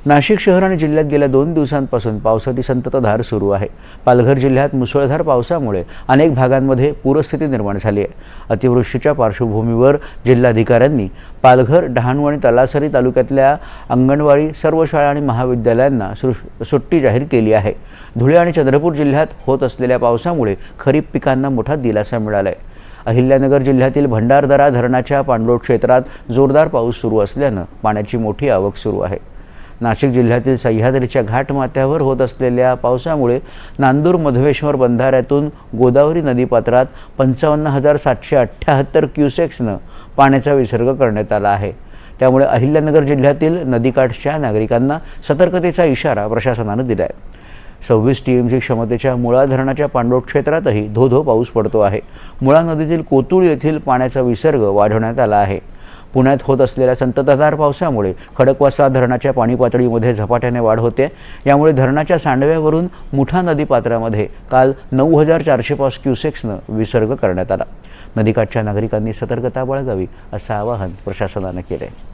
नाशिक शहर आणि जिल्ह्यात गेल्या 2 दिवसांपासून पावसाची संततधार सुरू आहे। पालघर जिल्ह्यात मुसळधार पावसामुळे अनेक भागांमध्ये पूरस्थिती निर्माण झाली आहे। अतिवृष्टीच्या पार्श्वभूमीवर जिल्हाधिकाऱ्यांनी पालघर, डहाणू आणि तलासरी तालुक्यातल्या अंगणवाडी, सर्व शाळा आणि महाविद्यालयांना सुट्टी जाहीर केली आहे। धुळे आणि चंद्रपूर जिल्ह्यात होत असलेल्या पावसामुळे खरीप पिकांना मोठा दिलासा मिळाला आहे। अहिल्यानगर जिल्ह्यातील भंडारदरा धरणाच्या पाणलोट क्षेत्रात जोरदार पाऊस सुरू असल्यानं पाण्याची मोठी आवक सुरू आहे। नाशिक जिल्ह्यातील सह्याद्रीच्या घाटमाथ्यावर होत असलेल्या पावसामुळे नांदूर मधवेश्वर बंधाऱ्यातून गोदावरी नदीपात्रात 55,778 क्युसेक्सनं पाण्याचा विसर्ग करण्यात आला आहे। त्यामुळे अहिल्यानगर जिल्ह्यातील नदीकाठच्या नागरिकांना सतर्कतेचा इशारा प्रशासनानं दिला आहे। 26 TMC क्षमतेच्या मुळा धरणाच्या पाणलोट क्षेत्रातही धो-धो पाऊस पडतो आहे। मुळा नदीतील कोतुळ येथील पाण्याचा विसर्ग वाढवण्यात आला आहे। पुण्यात होत असलेल्या संततधार पावसामुळे खडकवासला धरणाच्या पाणी पातळीमध्ये झपाट्याने वाढ होते। यामुळे धरणाच्या सांडव्यावरून मुठा नदीपात्रामध्ये काल 9,405 क्युसेक्सनं विसर्ग करण्यात आला। नदीकाठच्या नागरिकांनी सतर्कता बाळगावी असं आवाहन प्रशासनानं केलं आहे।